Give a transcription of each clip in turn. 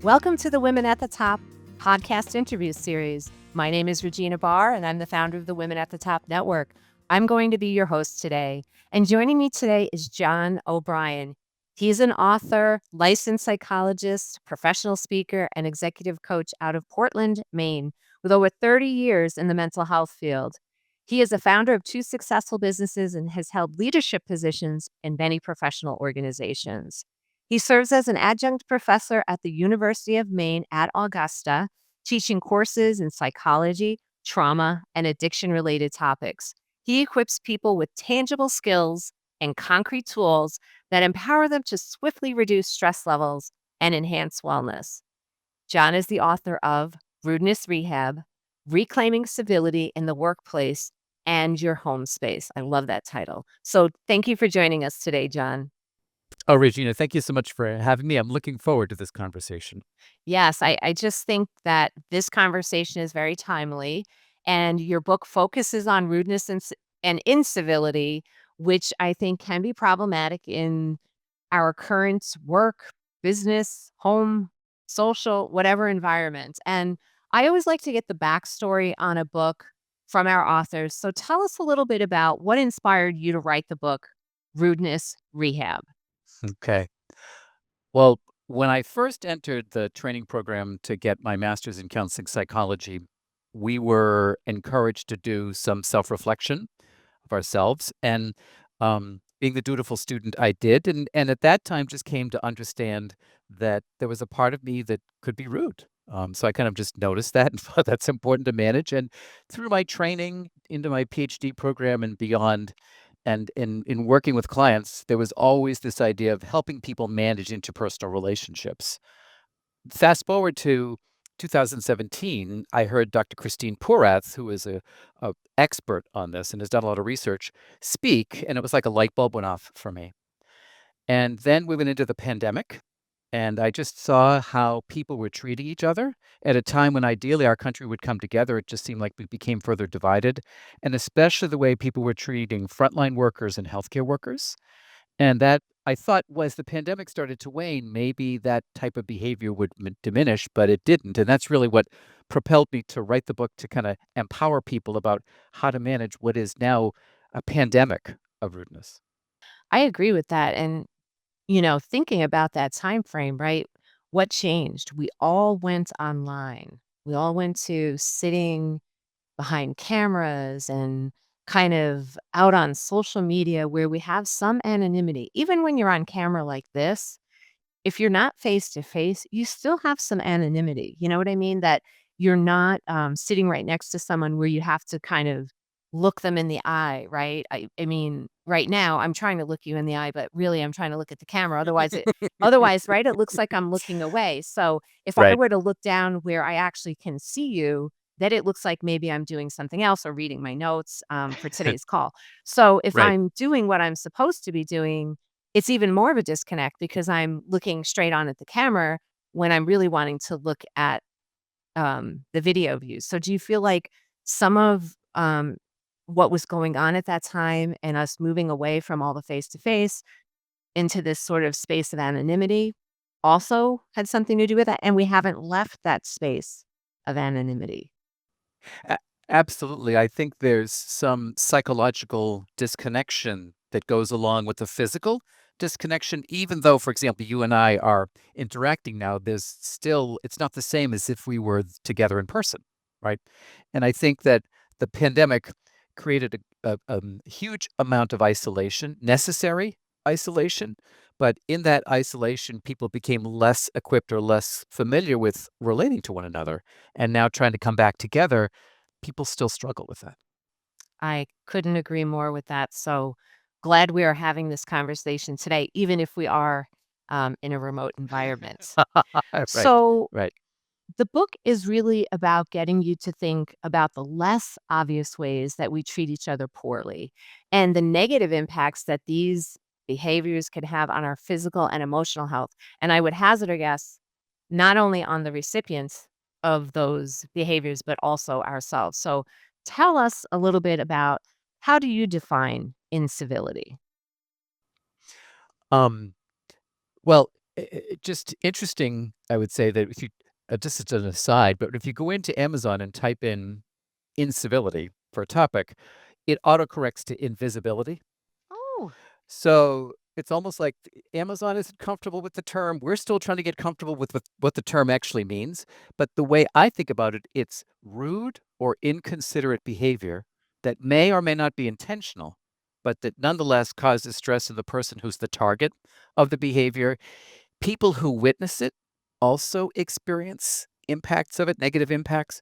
Welcome to the Women at the Top podcast interview series. My name is Regina Barr, and I'm the founder of the Women at the Top Network. I'm going to be your host today. And joining me today is John O'Brien. He's an author, licensed psychologist, professional speaker, and executive coach out of Portland, Maine, with over 30 years in the mental health field. He is the founder of two successful businesses and has held leadership positions in many professional organizations. He serves as an adjunct professor at the University of Maine at Augusta, teaching courses in psychology, trauma, and addiction related topics. He equips people with tangible skills and concrete tools that empower them to swiftly reduce stress levels and enhance wellness. John is the author of Rudeness Rehab, Reclaiming Civility in the Workplace and Your Home Space. I love that title. So thank you for joining us today, John. Oh, Regina, thank you so much for having me. I'm looking forward to this conversation. Yes, I just think that this conversation is very timely, and your book focuses on rudeness and incivility, which I think can be problematic in our current work, business, home, social, whatever environment. And I always like to get the backstory on a book from our authors. So tell us a little bit about what inspired you to write the book, Rudeness Rehab. Okay. Well, when I first entered the training program to get my master's in counseling psychology, we were encouraged to do some self-reflection of ourselves. And being the dutiful student I did, and at that time just came to understand that there was a part of me that could be rude. So I kind of just noticed that and thought that's important to manage. And through my training into my PhD program and beyond, and in working with clients, there was always this idea of helping people manage interpersonal relationships. Fast forward to 2017, I heard Dr. Christine Porath, who is a expert on this and has done a lot of research, speak, and it was like a light bulb went off for me. And then we went into the pandemic, and I just saw how people were treating each other at a time when ideally our country would come together. It just seemed like we became further divided, and especially the way people were treating frontline workers and healthcare workers. And that I thought as the pandemic started to wane, maybe that type of behavior would diminish, but it didn't. And that's really what propelled me to write the book, to kind of empower people about how to manage what is now a pandemic of rudeness. I agree with that. And thinking about that time frame, right? What changed? We all went online. We all went to sitting behind cameras and kind of out on social media where we have some anonymity. Even when you're on camera like this, if you're not face to face, you still have some anonymity. You know what I mean? That you're not sitting right next to someone where you have to kind of look them in the eye, right? I mean, right now I'm trying to look you in the eye, but really I'm trying to look at the camera. Otherwise, right, it looks like I'm looking away. So if I Right. were to look down where I actually can see you, then it looks like maybe I'm doing something else or reading my notes for today's call. So if Right. I'm doing what I'm supposed to be doing, it's even more of a disconnect because I'm looking straight on at the camera when I'm really wanting to look at, the video views. So do you feel like some of, what was going on at that time and us moving away from all the face to face into this sort of space of anonymity also had something to do with that? And we haven't left that space of anonymity. A- Absolutely. I think there's some psychological disconnection that goes along with the physical disconnection. Even though, for example, you and I are interacting now, there's still, it's not the same as if we were together in person, right? And I think that the pandemic created a huge amount of isolation, necessary isolation. But in that isolation, people became less equipped or less familiar with relating to one another. And now trying to come back together, people still struggle with that. I couldn't agree more with that. So glad we are having this conversation today, even if we are, in a remote environment. Right, So right. the book is really about getting you to think about the less obvious ways that we treat each other poorly and the negative impacts that these behaviors could have on our physical and emotional health. And I would hazard a guess, not only on the recipients of those behaviors, but also ourselves. So tell us a little bit about how do you define incivility? Um, well, Just interesting, I would say that if you just as an aside, but if you go into Amazon and type in "incivility" for a topic, it autocorrects to "invisibility." Oh, So, it's almost like Amazon isn't comfortable with the term, we're still trying to get comfortable with what the term actually means, but the way I think about it, it's rude or inconsiderate behavior that may or may not be intentional, but that nonetheless causes stress in the person who's the target of the behavior. People who witness it also experience impacts of it, negative impacts,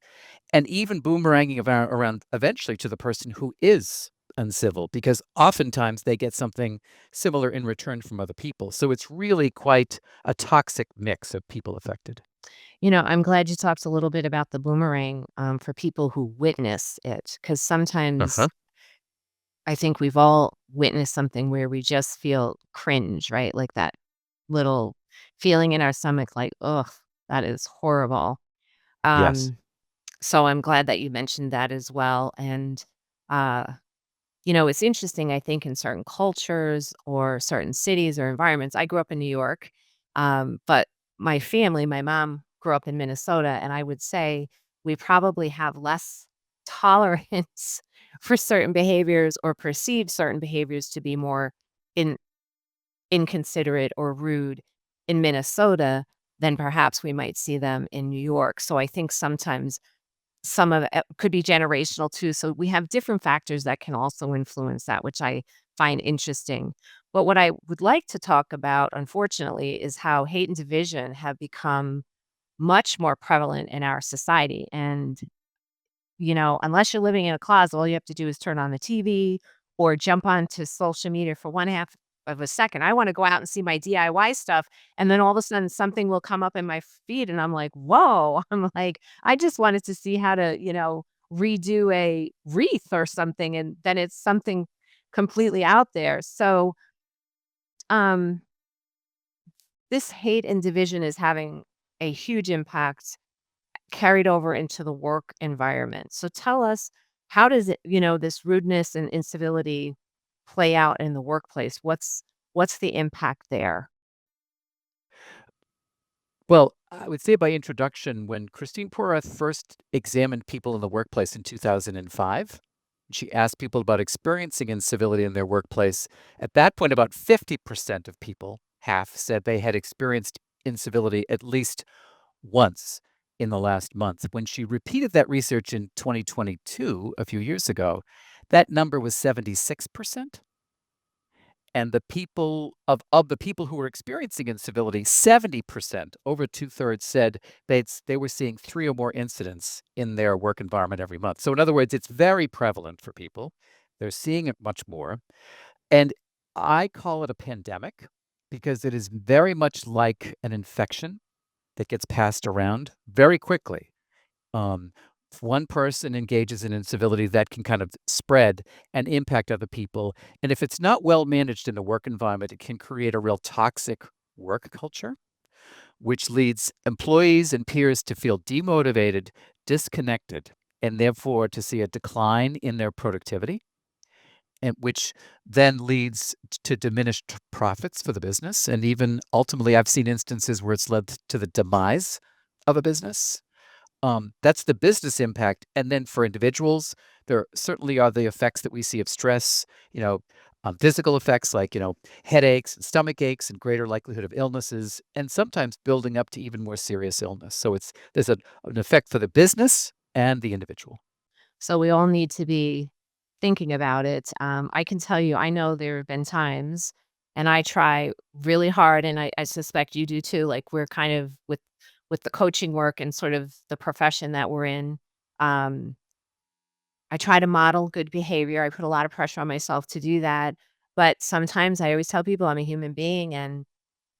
and even boomeranging around eventually to the person who is uncivil, because oftentimes they get something similar in return from other people. So it's really quite a toxic mix of people affected. I'm glad you talked a little bit about the boomerang for people who witness it, because sometimes Uh-huh. I think we've all witnessed something where we just feel cringe, right? Like that little feeling in our stomach, like, ugh, that is horrible. Yes. Um, so I'm glad that you mentioned that as well. And, uh, it's interesting, I think, in certain cultures or certain cities or environments. I grew up in New York, but my mom grew up in Minnesota, and I would say we probably have less tolerance for certain behaviors or perceive certain behaviors to be more in, inconsiderate or rude in Minnesota than perhaps we might see them in New York. So I think sometimes some of it could be generational too, so we have different factors that can also influence that, which I find interesting. But what I would like to talk about, unfortunately, is how hate and division have become much more prevalent in our society, and unless you're living in a closet, all you have to do is turn on the TV or jump onto social media for one half of a second. I wanna go out and see my DIY stuff, and then all of a sudden something will come up in my feed, and I'm like, "Whoa." I'm like, "I just wanted to see how to, redo a wreath or something," and then it's something completely out there. So, um, this hate and division is having a huge impact carried over into the work environment. So tell us, how does it, this rudeness and incivility play out in the workplace? What's the impact there? Well, I would say by introduction, when Christine Porath first examined people in the workplace in 2005, she asked people about experiencing incivility in their workplace. At that point, about 50% of people, half, said they had experienced incivility at least once in the last month. When she repeated that research in 2022, a few years ago, that number was 76%. And the people of the people who were experiencing incivility, 70%, over two-thirds, said they were seeing 3 or more incidents in their work environment every month. So in other words, it's very prevalent for people. They're seeing it much more. And I call it a pandemic because it is very much like an infection that gets passed around very quickly. Um, if one person engages in incivility, that can kind of spread and impact other people. And if it's not well managed in the work environment, it can create a real toxic work culture, which leads employees and peers to feel demotivated, disconnected, and therefore to see a decline in their productivity, and which then leads to diminished profits for the business. And even ultimately, I've seen instances where it's led to the demise of a business. That's the business impact, and then for individuals, there certainly are the effects that we see of stress, you know, physical effects like, headaches and stomach aches and greater likelihood of illnesses, and sometimes building up to even more serious illness. So there's an effect for the business and the individual. So we all need to be thinking about it. I can tell you, I know there have been times, and I try really hard, and I suspect you do too. Like we're kind of with the coaching work and sort of the profession that we're in. Um, I try to model good behavior. I put a lot of pressure on myself to do that. But sometimes I always tell people I'm a human being and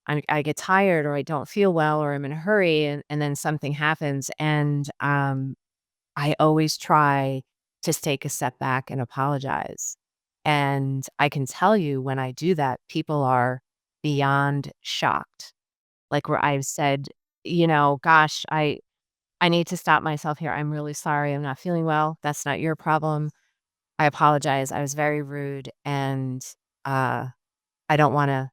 I get tired or I don't feel well or I'm in a hurry and then something happens. And I always try to take a step back and apologize. And I can tell you when I do that, people are beyond shocked. Like where I've said, gosh, I need to stop myself here. I'm really sorry. I'm not feeling well. That's not your problem. I apologize. I was very rude and uh I don't want to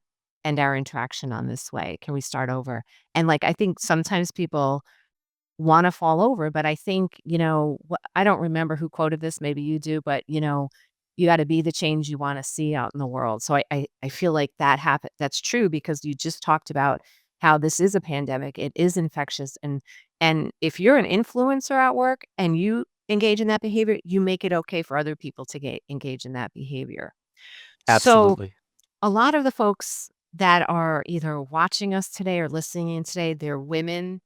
end our interaction on this way? Can we start over? And like, I think sometimes people wanna fall over, but I think, I don't remember who quoted this, maybe you do, but, you gotta be the change you wanna see out in the world. So I feel like that's true because you just talked about how this is a pandemic, it is infectious, and if you're an influencer at work and you engage in that behavior, you make it okay for other people to engage in that behavior. So, Absolutely. a lot of the folks that are either watching us today or listening in today, they're women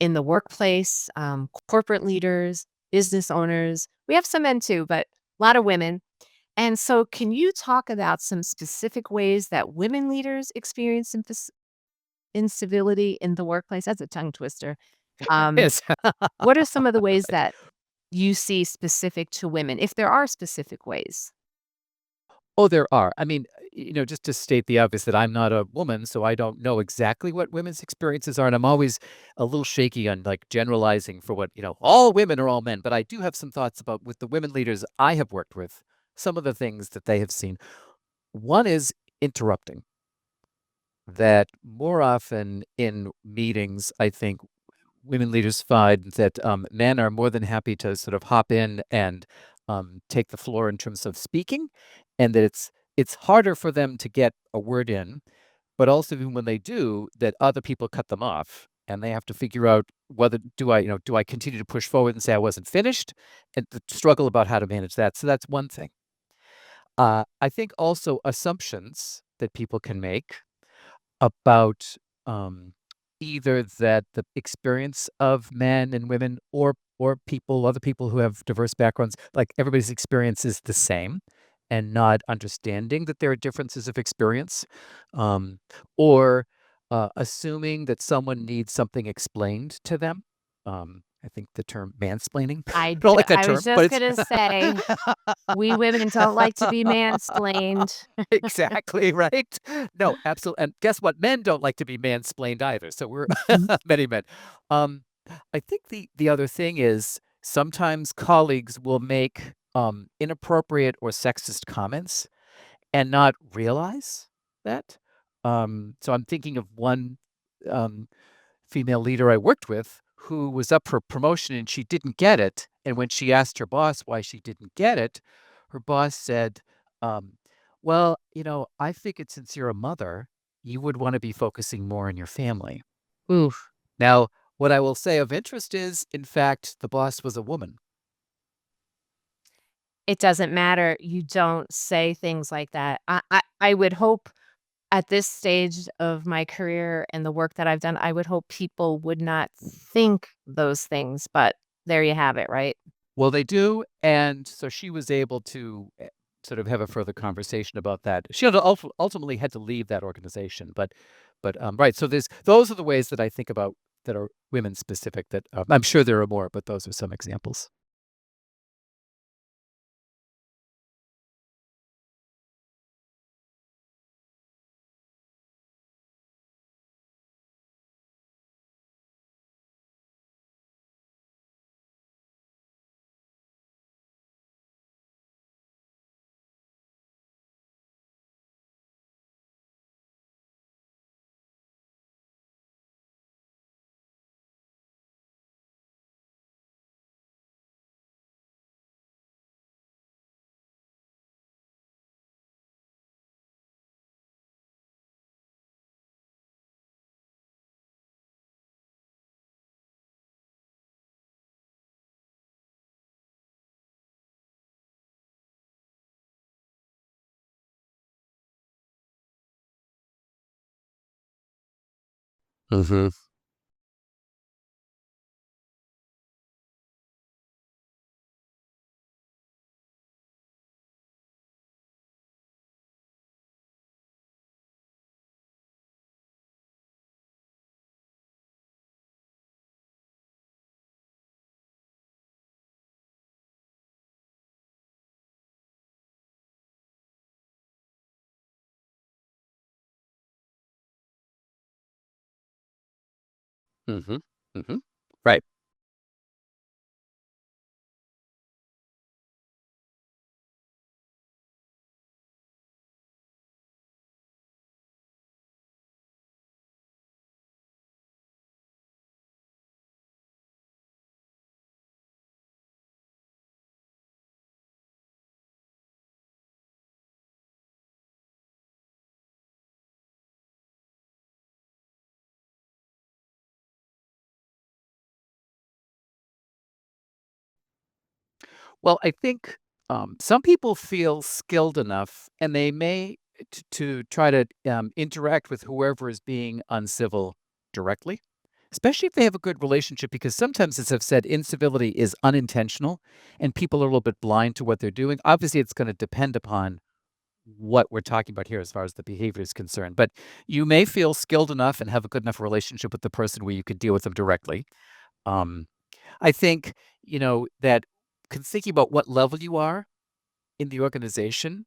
in the workplace, corporate leaders, business owners. We have some men too, but a lot of women. And so, can you talk about some specific ways that women leaders experience incivility in the workplace? That's a tongue twister. Um, Yes. what are some of the ways Right. that you see specific to women, if there are specific ways? Oh, there are. I mean, just to state the obvious that I'm not a woman, so I don't know exactly what women's experiences are, and I'm always a little shaky on, like, generalizing for what, all women are all men, but I do have some thoughts about with the women leaders I have worked with, some of the things that they have seen. One is interrupting, that more often in meetings, I think women leaders find that, men are more than happy to sort of hop in and, take the floor in terms of speaking, and that it's harder for them to get a word in, but also even when they do, that other people cut them off, and they have to figure out whether do I continue to push forward and say I wasn't finished, and the struggle about how to manage that. So that's one thing. I think also assumptions that people can make about, um, either that the experience of men and women or other people who have diverse backgrounds, like, everybody's experience is the same, and not understanding that there are differences of experience, um, or, assuming that someone needs something explained to them. I think the term mansplaining, I don't like that I was term, but just it's gonna say, we women don't like to be mansplained. exactly right. No, absolutely. And guess what? Men don't like to be mansplained either. So we're many men. Um, I think the other thing is sometimes colleagues will make inappropriate or sexist comments and not realize that. So I'm thinking of one um, female leader I worked with who was up for promotion and she didn't get it. And when she asked her boss why she didn't get it, her boss said, um, well, I figured since you're a mother, you would want to be focusing more on your family. Oof. Now, what I will say of interest is, in fact, the boss was a woman. It doesn't matter. You don't say things like that. I would hope at this stage of my career and the work that I've done, I would hope people would not think those things, but there you have it, right? Well, they do, and so she was able to, sort of have a further conversation about that. She ultimately had to leave that organization, but right, so those are the ways that I think about that are women specific that, I'm sure there are more, but those are some examples. Mhm. Mhm. Mhm. Right. Well, I think some people feel skilled enough, and they may to try to interact with whoever is being uncivil directly, especially if they have a good relationship. Because sometimes, as I've said, incivility is unintentional, and people are a little bit blind to what they're doing. Obviously, it's going to depend upon what we're talking about here as far as the behavior is concerned. But you may feel skilled enough and have a good enough relationship with the person where you could deal with them directly. Um, I think, that thinking about what level you are in the organization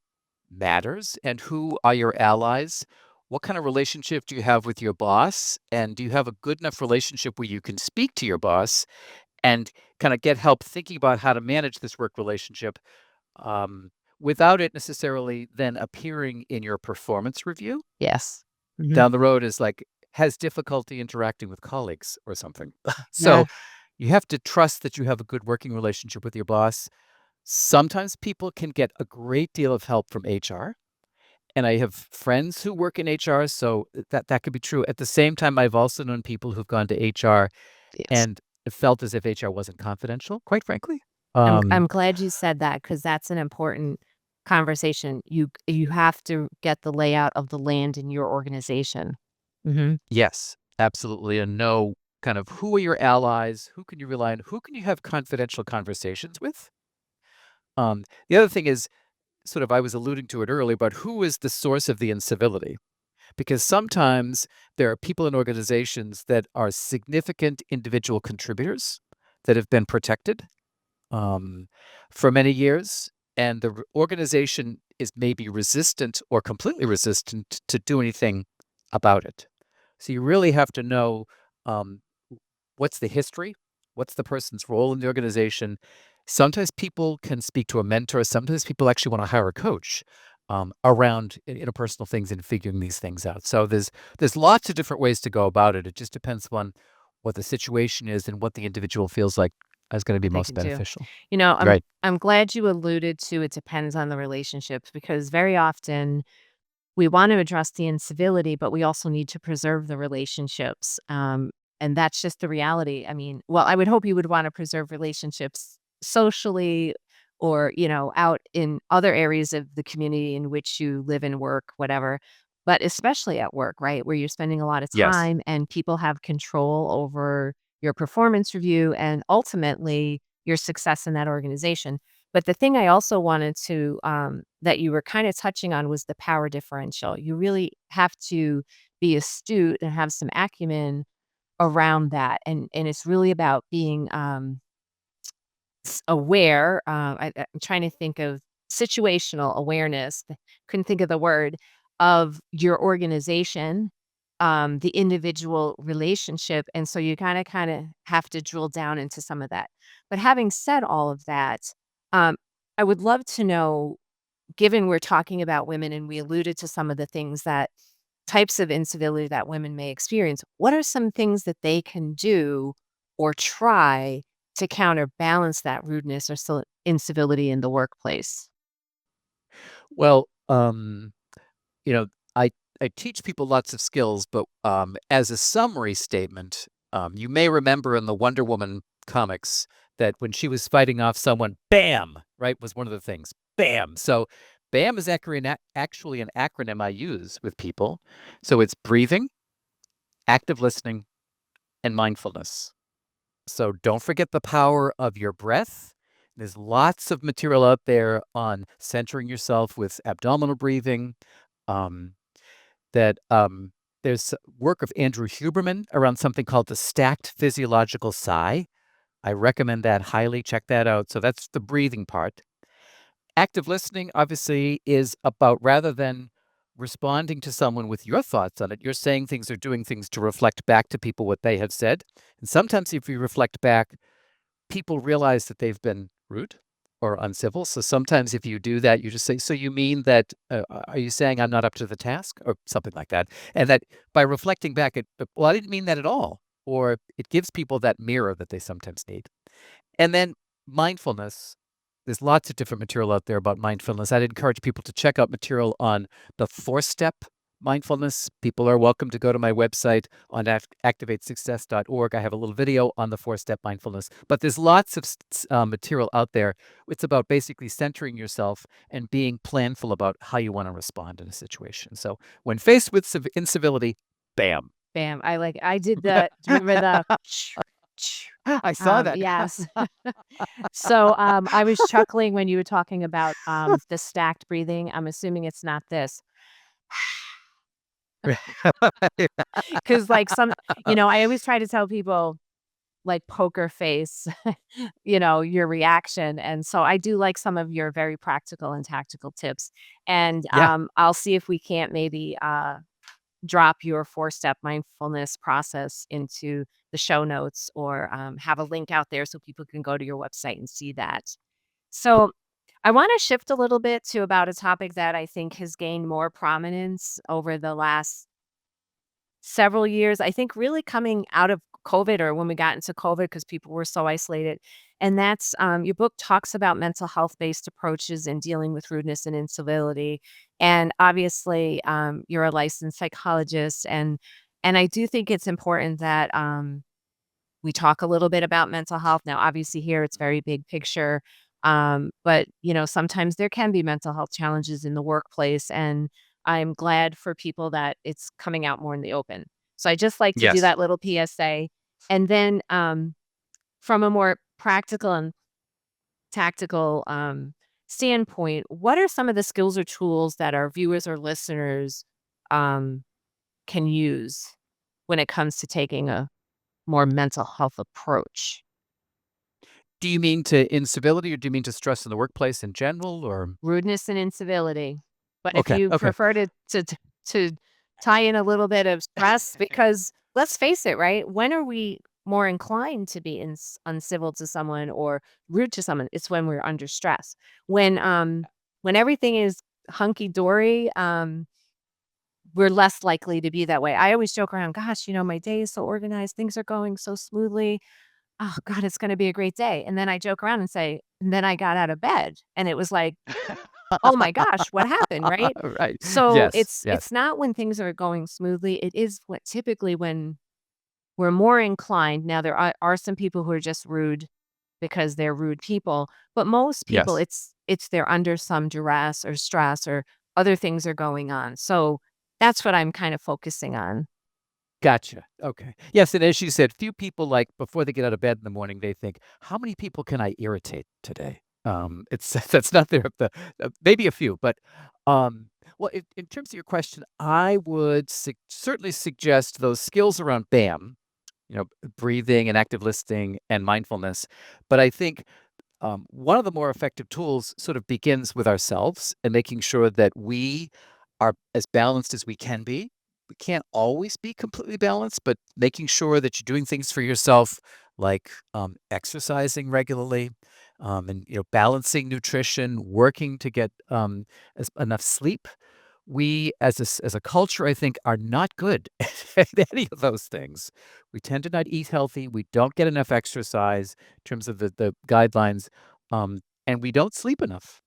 matters, and who are your allies. What kind of relationship do you have with your boss? And do you have a good enough relationship where you can speak to your boss and kind of get help thinking about how to manage this work relationship um, without it necessarily then appearing in your performance review Yes. Hmm. down the road as like has difficulty interacting with colleagues or something. Yeah. So you have to trust that you have a good working relationship with your boss. Sometimes people can get a great deal of help from HR, and I have friends who work in HR, so that could be true. At the same time, I've also known people who've gone to HR Yes. and felt as if HR wasn't confidential, quite frankly. I'm glad you said that because that's an important conversation. You have to get the layout of the land in your organization. Mhm. Yes, absolutely, and know kind of who are your allies, who can you rely on, who can you have confidential conversations with. The other thing is sort of I was alluding to it earlier, but who is the source of the incivility? Because sometimes there are people in organizations that are significant individual contributors that have been protected um, for many years, and the organization is maybe resistant or completely resistant to do anything about it. So you really have to know um, what's the history, what's the person's role in the organization. Sometimes people can speak to a mentor. Sometimes people actually want to hire a coach around interpersonal things and figuring these things out. So there's lots of different ways to go about it. It just depends on what the situation is and what the individual feels like is going to be They most can do. beneficial. I'm Right. I'm glad you alluded to it depends on the relationships because very often we want to address the incivility, but we also need to preserve the relationships. And that's just the reality. I mean, well, I would hope you would want to preserve relationships socially or, out in other areas of the community in which you live and work, whatever. But especially at work, right? Where you're spending a lot of Yes. time and people have control over your performance review and ultimately your success in that organization. But the thing I also wanted to that you were kind of touching on was the power differential. You really have to be astute and have some acumen around that, and it's really about being aware. I'm trying to think of situational awareness. Couldn't think of the word of your organization, the individual relationship, and so you kind of have to drill down into some of that. But having said all of that, um, I would love to know, given we're talking about women and we alluded to some of the things that types of incivility that women may experience, what are some things that they can do or try to counterbalance that rudeness or incivility in the workplace? Well, you know, I I teach people lots of skills, but as a summary statement, you may remember in the Wonder Woman comics that when she was fighting off someone, bam, right, was one of the things. Bam. So BAM is actually an acronym I use with people. So it's breathing, active listening, and mindfulness. So don't forget the power of your breath. There's lots of material out there on centering yourself with abdominal breathing. Um, that there's work of Andrew Huberman around something called the stacked physiological sigh. I recommend that highly. Check that out. So that's the breathing part. Active listening, obviously, is about rather than responding to someone with your thoughts on it, you're saying things or doing things to reflect back to people what they have said. And sometimes, if you reflect back, people realize that they've been rude or uncivil. So sometimes if you do that, you just say, "So you mean that, are you saying I'm not up to the task?" Or something like that. And that by reflecting back, "Well, I didn't mean that at all." Or it gives people that mirror that they sometimes need. And then mindfulness. There's lots of different material out there about mindfulness. I'd encourage people to check out material on the 4-step mindfulness, people are welcome to go to my website on activatesuccess.org. I have a little video on the four-step mindfulness, but there's lots of material out there. It's about basically centering yourself and being planful about how you want to respond in a situation. So when faced with incivility, bam. Bam. I did the do you remember the I saw that. yes. So, I was chuckling when you were talking about, the stacked breathing. I'm assuming it's not this. 'Cause, like, I always try to tell people, like, poker face, your reaction, and so I do like some of your very practical and tactical tips, and, Yeah. I'll see if we can't maybe, drop your four-step mindfulness process into the show notes or, have a link out there so people can go to your website and see that. So, I wanna shift a little bit to about a topic that I think has gained more prominence over the last several years. I think really coming out of COVID or when we got into COVID because people were so isolated, and that's, your book talks about mental health-based approaches in dealing with rudeness and incivility, and obviously, you're a licensed psychologist, and I do think it's important that, we talk a little bit about mental health. Now, obviously, here it's very big picture, but sometimes there can be mental health challenges in the workplace, and I'm glad for people that it's coming out more in the open. So I just like to do Yes. that little PSA, and then from a more practical and tactical standpoint, what are some of the skills or tools that our viewers or listeners um, can use when it comes to taking a more mental health approach? Do you mean to incivility or do you mean to stress in the workplace in general or? Rudeness and incivility. But if Okay. you Okay. prefer to tie in a little bit of stress because let's face it, right? When are we more inclined to be uncivil to someone or rude to someone? It's when we're under stress. When everything is hunky dory, we're less likely to be that way. I always joke around, gosh, my day is so organized, things are going so smoothly. Oh God, it's gonna be a great day. And then I joke around and say, and then I got out of bed and it was like, "Oh my gosh, what happened?" Right? Right. So Yes. it's Yes. not when things are going smoothly. It is what typically when we're more inclined. Now there are some people who are just rude because they're rude people, but most people Yes. it's they're under some duress or stress or other things are going on. So that's what I'm kind of focusing on. Gotcha. Okay. Yes, and as you said, few people, like, before they get out of bed in the morning, they think, "How many people can I irritate today?" It's that's not their maybe a few, but, well, in terms of your question, I would certainly suggest those skills around BAM, breathing and active listening and mindfulness, but I think one of the more effective tools sort of begins with ourselves and making sure that we are as balanced as we can be. We can't always be completely balanced, but making sure that you're doing things for yourself, like exercising regularly, and balancing nutrition, working to get enough sleep. We as a culture, I think, are not good at any of those things. We tend to not eat healthy. We don't get enough exercise in terms of the guidelines, and we don't sleep enough.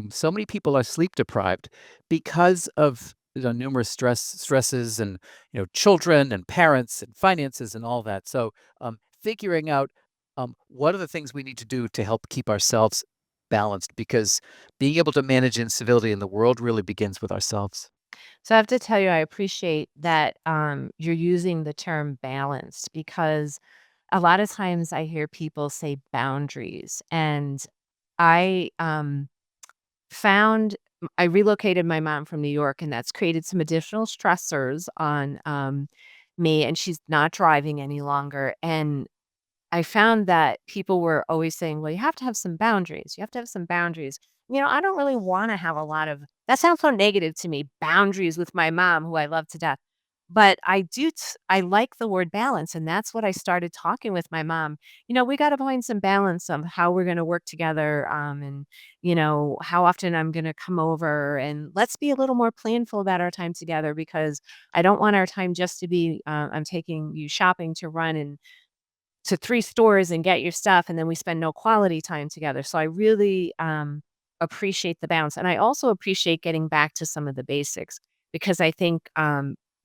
So many people are sleep deprived because of numerous stresses and children and parents and finances and all that. So figuring out what are the things we need to do to help keep ourselves balanced because being able to manage incivility in the world really begins with ourselves. So I have to tell you, I appreciate that you're using the term balanced because a lot of times I hear people say boundaries, and I found I relocated my mom from New York, and that's created some additional stressors on me, and she's not driving any longer, and I found that people were always saying, "Well, you have to have some boundaries. You have to have some boundaries." I don't really wanna have a lot of that sounds so negative to me, boundaries with my mom, who I love to death. But I like the word balance, and that's what I started talking with my mom. We gotta find some balance of how we're gonna work together, and, how often I'm gonna come over, and let's be a little more planful about our time together because I don't want our time just to be, I'm taking you shopping to run and to 3 stores and get your stuff, and then we spend no quality time together. So I really, appreciate the balance, and I also appreciate getting back to some of the basics. because I think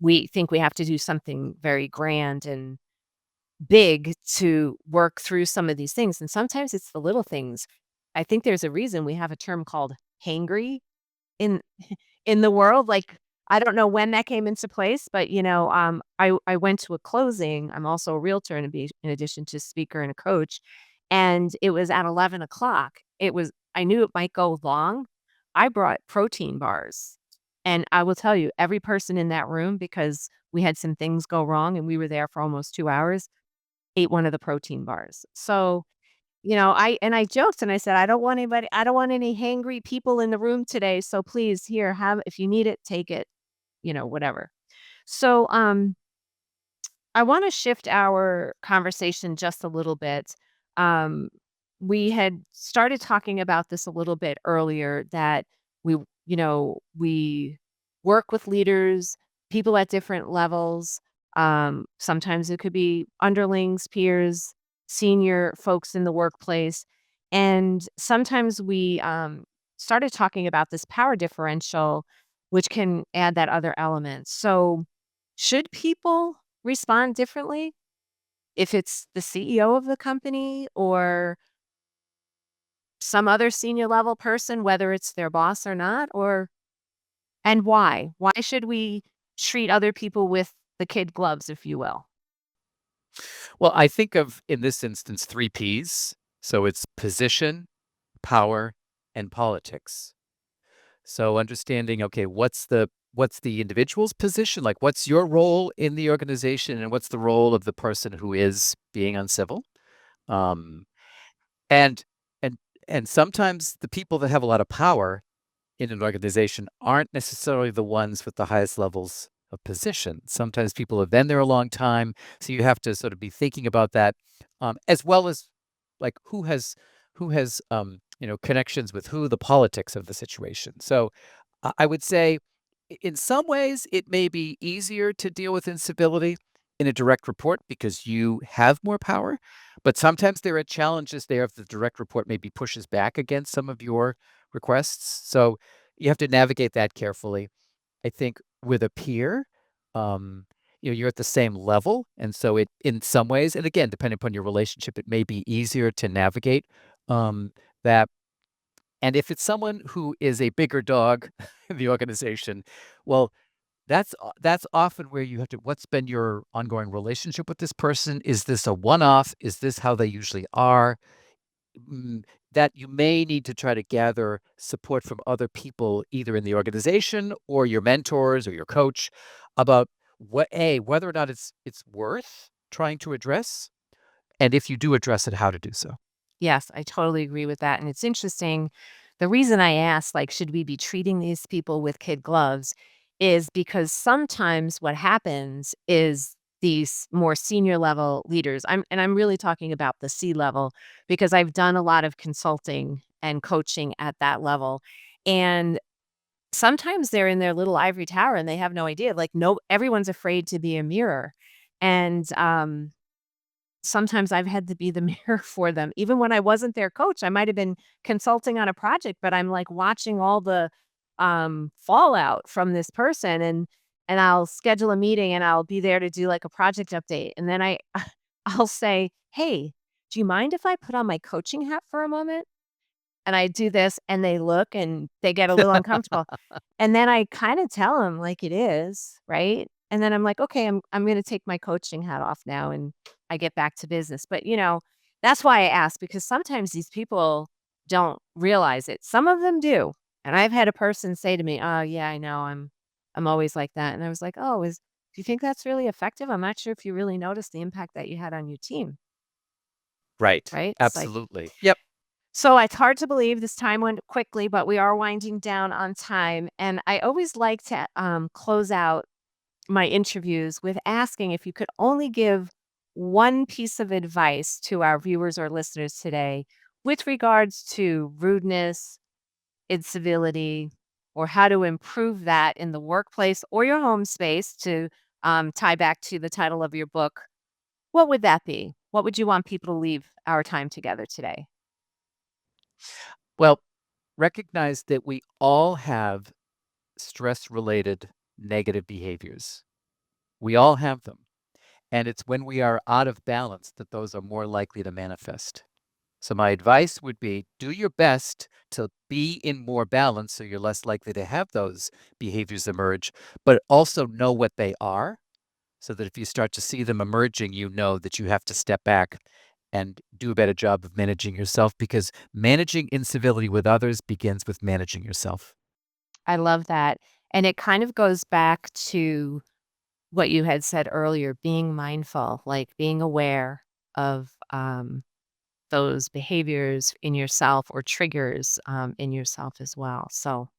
we think we have to do something very grand and big to work through some of these things. And sometimes it's the little things. I think there's a reason we have a term called hangry in in the world. Like, I don't know when that came into place, but I went to a closing. I'm also a realtor in addition to speaker and a coach. And it was at 11 o'clock. I knew it might go long. I brought protein bars. And I will tell you, every person in that room, because we had some things go wrong and we were there for almost 2 hours, ate one of the protein bars. So, I joked and I said, I don't want any hangry people in the room today. So please, here, have, if you need it, take it, whatever. So, I want to shift our conversation just a little bit. Um, we had started talking about this a little bit earlier, that we work with leaders, people at different levels. Sometimes it could be underlings, peers, senior folks in the workplace. And sometimes we started talking about this power differential, which can add that other element. So, should people respond differently if it's the CEO of the company or some other senior level person, whether it's their boss or not? Or and why? Why should we treat other people with the kid gloves, if you will? Well, I think of, in this instance, 3 Ps. So it's position, power, and politics. So understanding, okay, what's the individual's position? Like, what's your role in the organization, and what's the role of the person who is being uncivil? Um, and and and sometimes the people that have a lot of power in an organization aren't necessarily the ones with the highest levels of position. Sometimes people have been there a long time, so you have to sort of be thinking about that, as well as, like, who has connections with who, the politics of the situation. So I would say, in some ways, it may be easier to deal with incivility in a direct report because you have more power, but sometimes there are challenges there if the direct report maybe pushes back against some of your requests. So you have to navigate that carefully. I think with a peer, you're at the same level, and so it, in some ways, and again, depending upon your relationship, it may be easier to navigate that. And if it's someone who is a bigger dog in the organization, well, that's often where you have to, what's been your ongoing relationship with this person? Is this a one-off? Is this how they usually are? Mm, that you may need to try to gather support from other people, either in the organization or your mentors or your coach, about whether or not it's worth trying to address, and if you do address it, how to do so. Yes, I totally agree with that. And it's interesting. The reason I asked, like, should we be treating these people with kid gloves, is because sometimes what happens is these more senior level leaders, I'm really talking about the C level, because I've done a lot of consulting and coaching at that level. And sometimes they're in their little ivory tower and they have no idea. Like, no, everyone's afraid to be a mirror. And sometimes I've had to be the mirror for them. Even when I wasn't their coach, I might have been consulting on a project, but I'm, like, watching all the, fallout from this person, and I'll schedule a meeting, and I'll be there to do, like, a project update, and then I'll say, "Hey, do you mind if I put on my coaching hat for a moment?" And I do this, and they look, and they get a little uncomfortable. And then I kinda tell them like it is, right? And then I'm like, "Okay, I'm gonna take my coaching hat off now," and I get back to business. But, that's why I ask, because sometimes these people don't realize it. Some of them do. And I've had a person say to me, "Oh, yeah, I know. I'm always like that." And I was like, "Oh, is do you think that's really effective? I'm not sure if you really noticed the impact that you had on your team." Right. Right? It's like, Absolutely. Yep. so it's hard to believe this time went quickly, but we are winding down on time. And I always like to close out my interviews with asking if you could only give one piece of advice to our viewers or listeners today with regards to rudeness, incivility, or how to improve that in the workplace or your home space, to tie back to the title of your book. What would that be? What would you want people to leave our time together today? Well, recognize that we all have stress related negative behaviors. We all have them. And it's when we are out of balance that those are more likely to manifest. So my advice would be do your best to be in more balance so you're less likely to have those behaviors emerge, but also know what they are so that if you start to see them emerging, you know that you have to step back and do a better job of managing yourself because managing incivility with others begins with managing yourself. I love that. And it kind of goes back to what you had said earlier, being mindful, like being aware of those behaviors in yourself or triggers in yourself as well. So,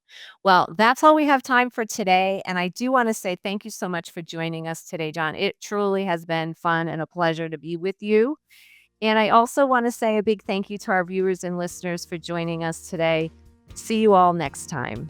well, that's all we have time for today. And I do want to say thank you so much for joining us today, John. It truly has been fun and a pleasure to be with you. And I also want to say a big thank you to our viewers and listeners for joining us today. See you all next time.